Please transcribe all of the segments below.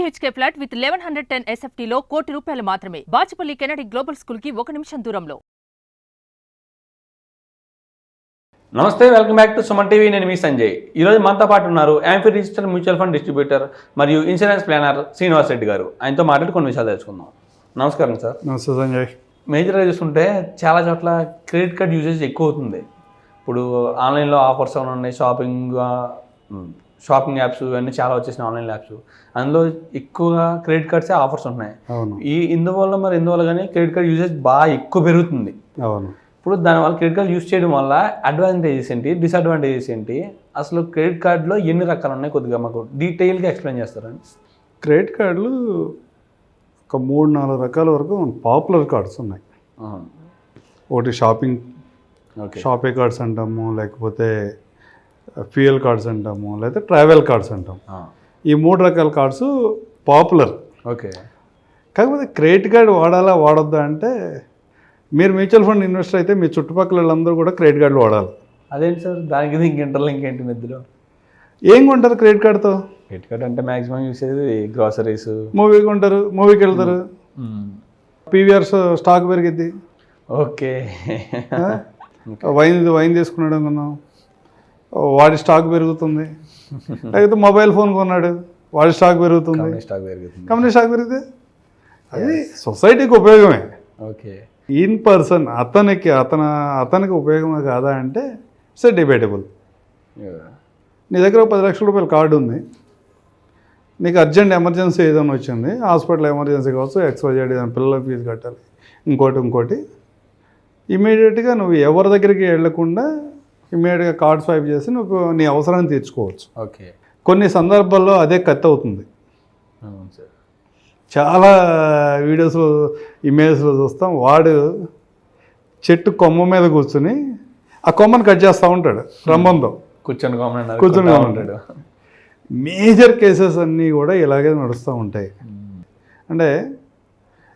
BHK flat with 1110 SFT లో ₹1 కోటి మాత్రమే. బాచుపల్లి కెనడి గ్లోబల్ స్కూల్ కి 1 నిమిషం దూరంలో. నమస్తే, welcome back to Suman TV. నేను మీ సంజయ్. ఈరోజు మనతో పాటు ఉన్నారు amphi digital mutual fund distributor మరియు ఇన్సూరెన్స్ ప్లానర్ శ్రీనివాస్ రెడ్డి గారు. ఆయనతో మాట్లాడి కొన్ని విషయాలు తెలుసుకుందాం. నమస్కారం సార్. నమస్తే సంజయ్. మేజర్గా చూస్తుంటే చాలా చోట్ల క్రెడిట్ కార్డ్ యూసేజ్ ఎక్కువ అవుతుంది. ఇప్పుడు ఆన్లైన్లో ఆఫర్స్ ఏమైనా ఉన్నాయి, షాపింగ్ యాప్స్ ఇవన్నీ చాలా వచ్చేసినాయి, ఆన్లైన్ యాప్స్. అందులో ఎక్కువగా క్రెడిట్ కార్డ్సే ఆఫర్స్ ఉన్నాయి. ఇందువల్ల కానీ క్రెడిట్ కార్డ్ యూసేజ్ బాగా ఎక్కువ పెరుగుతుంది. అవును. ఇప్పుడు దానివల్ల క్రెడిట్ కార్డ్ యూజ్ చేయడం వల్ల అడ్వాంటేజెస్ ఏంటి, డిసడ్వాంటేజెస్ ఏంటి, అసలు క్రెడిట్ కార్డులో ఎన్ని రకాలు ఉన్నాయి, కొద్దిగా మాకు డీటెయిల్గా ఎక్స్ప్లెయిన్ చేస్తారండి. క్రెడిట్ కార్డులు ఒక 3-4 రకాల వరకు పాపులర్ కార్డ్స్ ఉన్నాయి. ఒకటి షాపింగ్ కార్డ్స్ అంటాము, లేకపోతే ఫ్యూయల్ కార్డ్స్ అంటాము, లేకపోతే ట్రావెల్ కార్డ్స్ అంటాం. ఈ 3 రకాల కార్డ్స్ పాపులర్. ఓకే. కాకపోతే క్రెడిట్ కార్డు వాడొద్దా అంటే, మీరు మ్యూచువల్ ఫండ్ ఇన్వెస్టర్ అయితే మీ చుట్టుపక్కల వాళ్ళందరూ కూడా క్రెడిట్ కార్డులు వాడాలి. అదేంటి సార్, దానికి ఇంకేంటి మధ్యలో ఏం కొంటారు క్రెడిట్ కార్డుతో? క్రెడిట్ కార్డ్ అంటే మ్యాక్సిమం యూస్ చేసేది గ్రాసరీస్, మూవీ కొంటారు, మూవీకి వెళ్తారు, PVR స్టాక్ పెరిగిద్ది. ఓకే. వైన్ తీసుకున్నాడు అనుకున్నాం, వాడి స్టాక్ పెరుగుతుంది. లేకపోతే మొబైల్ ఫోన్ కొన్నాడు, వాడి స్టాక్ పెరుగుతుంది. కంపెనీ స్టాక్ పెరిగితే అది సొసైటీకి ఉపయోగమే. ఓకే. ఇన్ పర్సన్ అతనికి ఉపయోగమే కాదా అంటే ఇట్స్ డిబేటబుల్. నీ దగ్గర 10 లక్షల రూపాయల కార్డు ఉంది, నీకు అర్జెంట్ ఎమర్జెన్సీ ఏదైనా వచ్చింది, హాస్పిటల్ ఎమర్జెన్సీ కావచ్చు, XYZ ఏదైనా పిల్లల ఫీజు కట్టాలి, ఇంకోటి ఇమీడియట్గా నువ్వు ఎవరి దగ్గరికి వెళ్లకుండా ఇమీడియట్గా కార్డ్ స్వైప్ చేసి నువ్వు నీ అవసరాన్ని తీర్చుకోవచ్చు. ఓకే. కొన్ని సందర్భాల్లో అదే కత్తి అవుతుంది. చాలా వీడియోస్లో, ఇమేజ్లో చూస్తాం, వాడు చెట్టు కొమ్మ మీద కూర్చుని ఆ కొమ్మను కట్ చేస్తూ ఉంటాడు రంబంతో కూర్చొని ఉంటాడు. మేజర్ కేసెస్ అన్నీ కూడా ఇలాగే నడుస్తూ ఉంటాయి. అంటే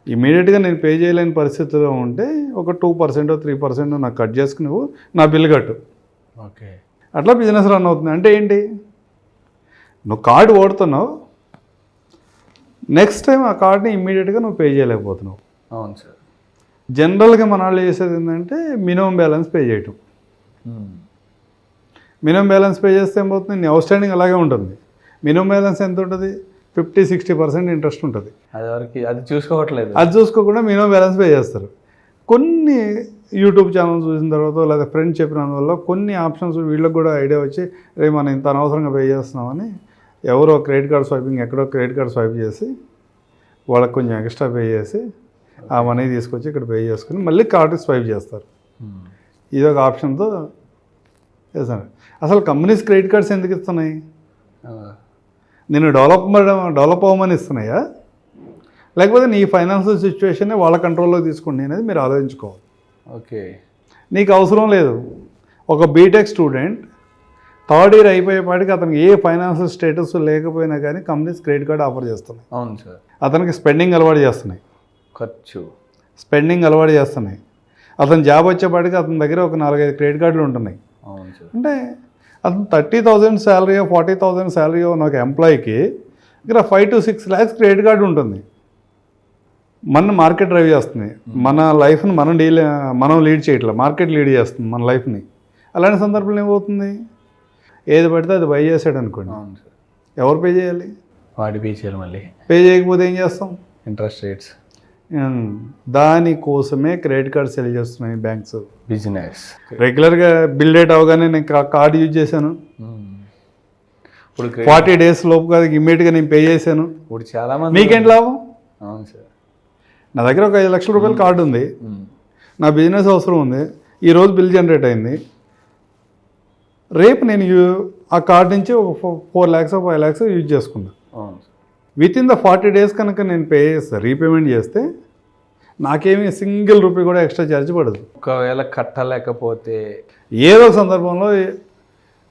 ఇమీడియట్గా నేను పే చేయలేని పరిస్థితిలో ఉంటే ఒక 2% 3% నాకు కట్ చేసుకుని నువ్వు నా బిల్ కట్టు. ఓకే. అట్లా బిజినెస్ రన్ అవుతుంది. అంటే ఏంటి, నువ్వు కార్డు ఓడుతున్నావు, నెక్స్ట్ టైం ఆ కార్డుని ఇమ్మీడియట్గా నువ్వు పే చేయలేకపోతున్నావు. అవును సార్. జనరల్గా మన వాళ్ళు చేసేది ఏంటంటే మినిమం బ్యాలెన్స్ పే చేయటం. మినిమం బ్యాలెన్స్ పే చేస్తే ఏమవుతుంది, నీ అవుట్ స్టాండింగ్ అలాగే ఉంటుంది. మినిమం బ్యాలెన్స్ ఎంత ఉంటుంది, 50-60% ఇంట్రెస్ట్ ఉంటుంది. అది చూసుకోవట్లేదు. అది చూసుకోకుండా మినిమం బ్యాలెన్స్ పే చేస్తారు. కొన్ని యూట్యూబ్ ఛానల్ చూసిన తర్వాత లేదా ఫ్రెండ్స్ చెప్పినందువల్ల కొన్ని ఆప్షన్స్ వీళ్ళకి కూడా ఐడియా వచ్చి, రే మనం ఇంత అనవసరంగా పే చేస్తున్నామని ఎవరో క్రెడిట్ కార్డ్ స్వైపింగ్ ఎక్కడో క్రెడిట్ కార్డ్ స్వైప్ చేసి వాళ్ళకి కొంచెం ఎక్స్ట్రా పే చేసి ఆ మనీ తీసుకొచ్చి ఇక్కడ పే చేసుకుని మళ్ళీ కార్డు స్వైప్ చేస్తారు. ఇదొక ఆప్షన్తో చేస్తాను. అసలు కంపెనీస్ క్రెడిట్ కార్డ్స్ ఎందుకు ఇస్తున్నాయి? నేను డెవలప్ అవ్వమని ఇస్తున్నాయా, లేకపోతే నీ ఫైనాన్షియల్ సిచ్యువేషన్ని వాళ్ళ కంట్రోల్లో తీసుకోండి అనేది మీరు ఆలోచించుకోవాలి. ఓకే. నీకు అవసరం లేదు. ఒక బీటెక్ స్టూడెంట్ 3rd ఇయర్ అయిపోయేపాటికి అతనికి ఏ ఫైనాన్షియల్ స్టేటస్ లేకపోయినా కానీ కంపెనీస్ క్రెడిట్ కార్డ్ ఆఫర్ చేస్తున్నాయి. అవును సార్. అతనికి స్పెండింగ్ అలవాటు చేస్తున్నాయి, స్పెండింగ్ అలవాటు చేస్తున్నాయి. అతను జాబ్ వచ్చేపాటికి అతని దగ్గర ఒక 4-5 క్రెడిట్ కార్డులు ఉంటున్నాయి. అవును సార్. అంటే అతను 30,000 శాలరీయో 40,000 శాలరీయో ఉన్న ఒక ఎంప్లాయీకి దగ్గర 5 to 6 lakhs క్రెడిట్ కార్డు ఉంటుంది. మన మార్కెట్ డ్రైవ్ చేస్తుంది, మన లైఫ్ని మనం లీడ్ చేయట్లేదు, మార్కెట్ లీడ్ చేస్తుంది మన లైఫ్ని. అలాంటి సందర్భంలో ఏమవుతుంది, ఏది పడితే అది బై చేసాడు అనుకోండి, ఎవరు పే చేయాలి? వాడి పే చేయాలి. మళ్ళీ పే చేయకపోతే ఏం చేస్తాం? Interest rates. దానికోసమే క్రెడిట్ కార్డ్ సెల్ చేస్తున్నాయి బ్యాంక్స్. బిజినెస్ రెగ్యులర్గా బిల్ డేట్ అవగానే నేను కార్డు యూజ్ చేశాను, ఇప్పుడు 40 days లోపు కాదు ఇమ్మీడియట్గా నేను పే చేశాను, ఇప్పుడు చాలా మంది. మీకేంటి లాభం? అవును సార్. నా దగ్గర ఒక 5 లక్షల రూపాయల కార్డు ఉంది, నా బిజినెస్ అవసరం ఉంది, ఈరోజు బిల్ జనరేట్ అయింది, రేపు నేను ఆ కార్డు నుంచి ఒక 4 lakhs 5 lakhs యూజ్ చేసుకున్నాను. విత్ ఇన్ ద 40 days కనుక నేను పే చేస్తాను, రీపేమెంట్ చేస్తే నాకేమీ సింగిల్ రూపీ కూడా ఎక్స్ట్రా ఛార్జ్ పడదు. ఒకవేళ కట్టలేకపోతే ఏదో సందర్భంలో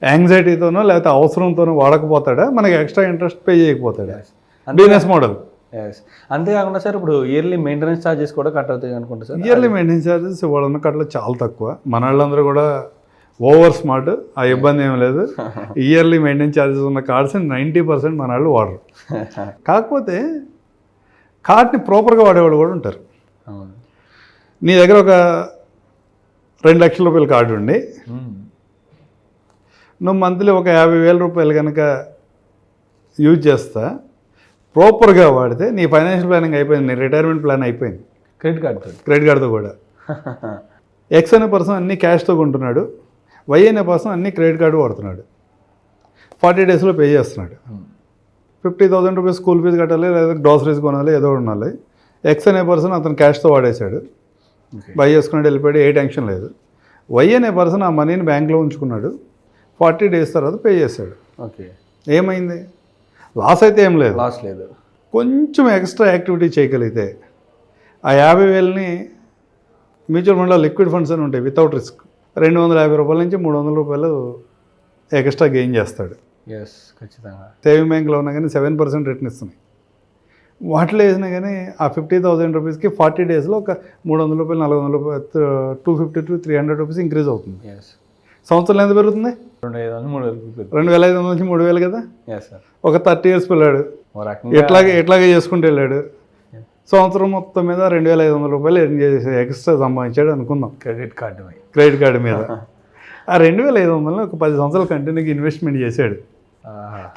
యాంగ్జైటీతోనో లేకపోతే అవసరంతోనో వాడకపోతాడా, మనకి ఎక్స్ట్రా ఇంట్రెస్ట్ పే చేయకపోతాడా, బిజినెస్ మోడల్. అంతేకాకుండా సార్ ఇప్పుడు ఇయర్లీ మెయింటెనెన్స్ ఛార్జెస్ కూడా కట్ అవుతాయి అనుకుంటా సార్. ఇయర్లీ మెయింటెనెన్స్ ఛార్జెస్ ఇవ్వడం కట్టలో చాలా తక్కువ. మన వాళ్ళందరూ కూడా ఓవర్ స్మార్ట్, ఆ ఇబ్బంది ఏం లేదు. ఇయర్లీ మెయింటెనెన్స్ ఛార్జెస్ ఉన్న కార్డ్స్ 90% మన వాళ్ళు వాడరు. కాకపోతే కార్డ్ని ప్రాపర్గా వాడేవాళ్ళు కూడా ఉంటారు. అవును. నీ దగ్గర ఒక 2 లక్షల రూపాయల కార్డు ఉండి నువ్వు మంత్లీ ఒక 50,000 రూపాయలు కనుక యూజ్ చేస్తా ప్రాపర్గా వాడితే నీ ఫైనాన్షియల్ ప్లానింగ్ అయిపోయింది, నీ రిటైర్మెంట్ ప్లాన్ అయిపోయింది. క్రెడిట్ కార్డుతో కూడా. ఎక్స్ అనే పర్సన్ అన్ని క్యాష్తో కొంటున్నాడు, వై అనే పర్సన్ అన్ని క్రెడిట్ కార్డు వాడుతున్నాడు. 40 డేస్లో పే చేస్తున్నాడు. 50,000 రూపీస్ స్కూల్ ఫీజు కట్టాలి, లేదా గ్రాసరీస్ కొనాలి, ఏదో ఉండాలి. ఎక్స్ అనే పర్సన్ అతను క్యాష్తో వాడేశాడు, బై చేసుకున్నాడు, వెళ్ళిపోయాడు, ఏ టెన్షన్ లేదు. వై అనే పర్సన్ ఆ మనీని బ్యాంక్లో ఉంచుకున్నాడు, 40 డేస్ తర్వాత పే చేశాడు. ఓకే, ఏమైంది? లాస్ అయితే ఏం లేదు. లాస్ లేదు. కొంచెం ఎక్స్ట్రా యాక్టివిటీ చేయగలిగితే ఆ 50,000ని మ్యూచువల్ ఫండ్లో లిక్విడ్ ఫండ్స్ అని ఉంటాయి, వితౌట్ రిస్క్ 250 రూపాయల నుంచి 300 రూపాయలు ఎక్స్ట్రా గెయిన్ చేస్తాడు. ఎస్, ఖచ్చితంగా. సేవింగ్ బ్యాంక్లో ఉన్నా కానీ 7% రిటర్న్ ఇస్తున్నాయి. వాటిలో వేసినా కానీ ఆ 50,000 రూపీస్కి 40 డేస్లో ఒక 300 రూపాయలు, 400 రూపాయలు, 250 to 300 రూపీస్ ఇంక్రీజ్ అవుతుంది. సంవత్సరంలో ఎంత పెరుగుతుంది? 2,500 నుంచి 3,000 కదా. ఒక 30 years పిల్లాడు ఎట్లాగే చేసుకుంటూ వెళ్ళాడు. సంవత్సరం మొత్తం మీద 2,500 రూపాయలు ఎర్న్ చేసి ఎక్స్ట్రా సంపాదించాడు అనుకుందాం క్రెడిట్ కార్డు మీద. ఆ 2,500 ఒక 10 సంవత్సరాలు కంటిన్యూగా ఇన్వెస్ట్మెంట్ చేశాడు.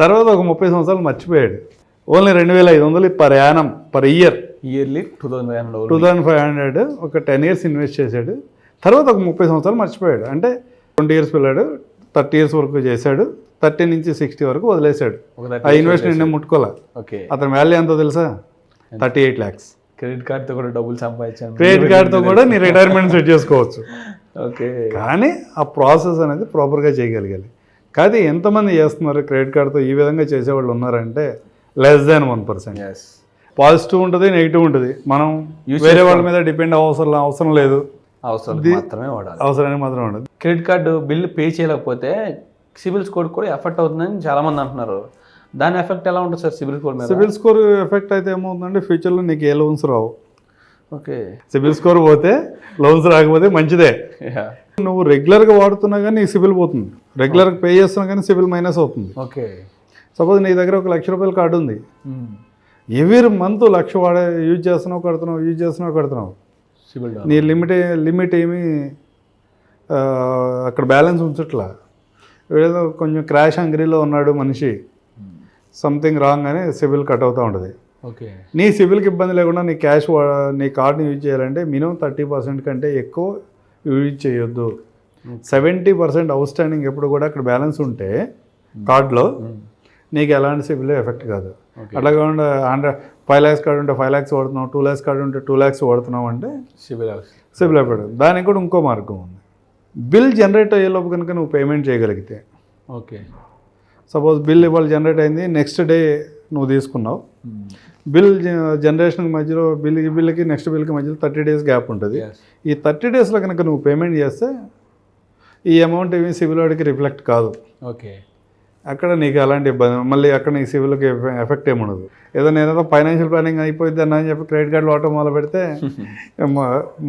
తర్వాత ఒక 30 సంవత్సరాలు మర్చిపోయాడు. Only 2,500 per annum, per yearly 2,500 ఒక 10 years ఇన్వెస్ట్ చేశాడు. తర్వాత ఒక 30 సంవత్సరాలు మర్చిపోయాడు. అంటే 20 years పిల్లాడు 30 years వరకు చేశాడు, 30 నుంచి 60 వరకు వదిలేశాడు. ఆ ఇన్వెస్ట్మెంట్ ముట్టుకోలే. అతని వాల్యూ ఎంతో తెలుసా? 38 lakhs. క్రెడిట్ కార్డ్తో కూడా డబ్బులు సంపాదించాను. క్రెడిట్ కార్డ్తో కూడా నీ రిటైర్మెంట్ సెట్ చేసుకోవచ్చు. ఓకే, కానీ ఆ ప్రాసెస్ అనేది ప్రాపర్గా చేయగలిగాలి. కానీ ఎంతమంది చేస్తున్నారు క్రెడిట్ కార్డ్తో ఈ విధంగా చేసేవాళ్ళు ఉన్నారంటే less than 1%. పాజిటివ్ ఉంటుంది, నెగిటివ్ ఉంటుంది. మనం వేరే వాళ్ళ మీద డిపెండ్ అవసరం లేదు, అవసరానికి మాత్రమే ఉండదు. క్రెడిట్ కార్డు బిల్లు పే చేయలేకపోతే సిబిల్ స్కోర్ కూడా ఎఫెక్ట్ అవుతుందని చాలామంది అంటున్నారు. దాని ఎఫెక్ట్ ఎలా ఉంటుంది సార్ సిబిల్ స్కోర్ మీద? సిబిల్ స్కోర్ ఎఫెక్ట్ అయితే ఏమవుతుందంటే ఫ్యూచర్లో నీకు ఏ లోన్స్ రావు. ఓకే, సిబిల్ స్కోర్ పోతే లోన్స్ రాకపోతే మంచిదే. నువ్వు రెగ్యులర్గా వాడుతున్నా కానీ నీకు సిబిల్ పోతుంది, రెగ్యులర్గా పే చేస్తున్నా కానీ సిబిల్ మైనస్ అవుతుంది. ఓకే, సపోజ్ నీ దగ్గర ఒక 1,00,000 రూపాయల కార్డు ఉంది, ఎవ్రీ మంత్ 1,00,000 యూజ్ చేస్తున్నావు కడుతున్నావు. నీ లిమిట్ ఏమి అక్కడ బ్యాలెన్స్ ఉంచట్లా. ఏదో కొంచెం క్రాష్ హంగ్రీలో ఉన్నాడు మనిషి, సంథింగ్ రాంగ్ అని సిబిల్ కట్ అవుతూ ఉంటుంది. ఓకే, నీ సిబిల్కి ఇబ్బంది లేకుండా నీ కార్డుని యూజ్ చేయాలంటే మినిమం 30% కంటే ఎక్కువ యూజ్ చేయొద్దు. 70% అవుట్ స్టాండింగ్ ఎప్పుడు కూడా అక్కడ బ్యాలెన్స్ ఉంటే కార్డులో నీకు ఎలాంటి సిబిల్ ఎఫెక్ట్ కాదు. అట్లా కాకుండా 5 lakhs కార్డు ఉంటే 5 lakhs వాడుతున్నావు, 2 lakhs కార్డు ఉంటే 2 lakhs వాడుతున్నావు అంటే సిబిల్ ఎఫెక్ట్. దానికి కూడా ఇంకో మార్గం ఉంది. బిల్ జనరేట్ అయ్యేలోపు కనుక నువ్వు పేమెంట్ చేయగలిగితే, ఓకే, సపోజ్ బిల్ ఇవాళ జనరేట్ అయింది, నెక్స్ట్ డే నువ్వు తీసుకున్నావు, బిల్ జనరేషన్ మధ్యలో బిల్కి నెక్స్ట్ బిల్కి మధ్యలో 30 days గ్యాప్ ఉంటుంది. ఈ 30 daysలో కనుక నువ్వు పేమెంట్ చేస్తే ఈ అమౌంట్ ఏమి సిబిల్ వాడికి రిఫ్లెక్ట్ కాదు. ఓకే, అక్కడ నీకు అలాంటి ఇబ్బంది, మళ్ళీ అక్కడ నీకు సివిల్కి ఎఫెక్ట్ ఏముండదు. నేనేదో ఫైనాన్షియల్ ప్లానింగ్ అయిపోయింది అని చెప్పి క్రెడిట్ కార్డులు వాడటం మొదలు పెడితే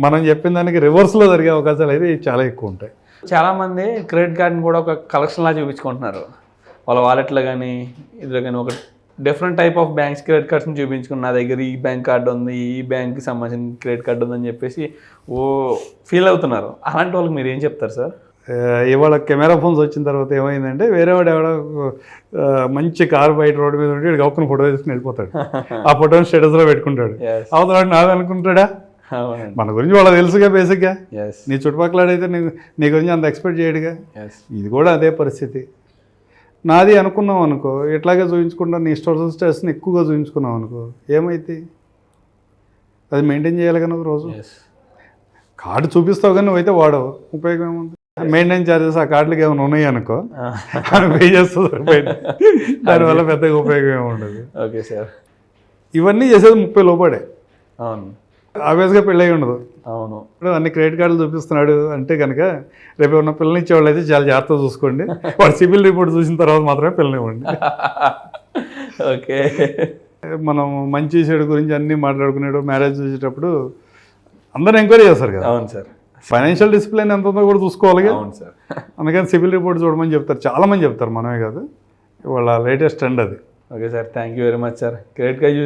మనం చెప్పిన దానికి రివర్స్లో జరిగే అవకాశాలు అయితే చాలా ఎక్కువ ఉంటాయి. చాలామంది క్రెడిట్ కార్డుని కూడా ఒక కలెక్షన్లా చూపించుకుంటున్నారు. వాళ్ళ వాలెట్లో కానీ ఇదిలో కానీ ఒక different type of banks credit కార్డ్స్ని చూపించుకుని నా దగ్గర ఈ బ్యాంక్ కార్డు ఉంది, ఈ బ్యాంక్కి సంబంధించిన క్రెడిట్ కార్డు ఉందని చెప్పేసి ఫీల్ అవుతున్నారు. అలాంటి వాళ్ళకి మీరు ఏం చెప్తారు సార్? ఇవాళ కెమెరా ఫోన్స్ వచ్చిన తర్వాత ఏమైందంటే వేరేవాడు ఎవడో మంచి కారు బయట రోడ్డు మీద ఉంటే గౌకుని ఫోటో తీసుకుని వెళ్ళిపోతాడు. ఆ ఫోటోని స్టేటస్లో పెట్టుకుంటాడు. అవతల నాది అనుకుంటాడా? మన గురించి వాళ్ళకి తెలుసుగా బేసిక్గా. నీ చుట్టుపక్కల అయితే నీ గురించి అంత ఎక్స్పెక్ట్ చేయడుగా. ఇది కూడా అదే పరిస్థితి. నాది అనుకున్నావు అనుకో, ఇట్లాగే చూపించుకుంటా నీ స్టేటస్ని ఎక్కువగా చూపించుకున్నావు అనుకో, ఏమైతే అది మెయింటైన్ చేయాలి కదా రోజు. కార్డు చూపిస్తావు కానీ నువ్వైతే వాడవు, ఉపయోగం ఏముంది? మెయింటెనెన్స్ ఛార్జెస్ ఆ కార్డులకి ఏమైనా ఉన్నాయి అనుకో, పే చేస్తుంది, దానివల్ల పెద్దగా ఉపయోగం ఏమి ఉండదు. ఓకే సార్, ఇవన్నీ చేసేది 30 లోపడే. అవును, ఆబ్వియస్గా పెళ్ళి ఉండదు. అవును, ఇప్పుడు అన్ని క్రెడిట్ కార్డులు చూపిస్తున్నాడు అంటే కనుక రేపు ఏమన్నా పిల్లలు ఇచ్చేవాళ్ళు అయితే చాలా జాగ్రత్తగా చూసుకోండి. వాడు సిబిల్ రిపోర్ట్ చూసిన తర్వాత మాత్రమే పిల్లనివ్వండి. ఓకే, మనం మంచి చెడు గురించి అన్నీ మాట్లాడుకునేటప్పుడు మ్యారేజ్ చూసేటప్పుడు అందరూ ఎంక్వైరీ చేస్తారు కదా. అవును సార్, ఫైనాన్షియల్ డిసిప్లిన్ ఎంత ఉందో కూడా చూసుకోవాలి. అవును సార్. అందుకని సివిల్ రిపోర్ట్ చూడమని చెప్తారు, చాలామంది చెప్తారు, మనమే కాదు. వాళ్ళ లేటెస్ట్ ట్రెండ్ అది. Okay sir, thank you very much sir. Credit card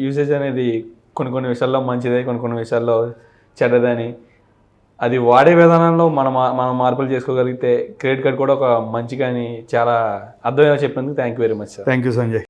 usage అనేది కొన్ని విషయాల్లో మంచిదే, కొన్ని విషయాల్లో చెడ్డదని, అది వాడే విధానంలో మనం మార్పులు చేసుకోగలిగితే క్రెడిట్ కార్డ్ కూడా ఒక మంచిగా అని చాలా అర్థమయ్యేలా చెప్పినందుకు thank you very much sir. Thank you Sanjay.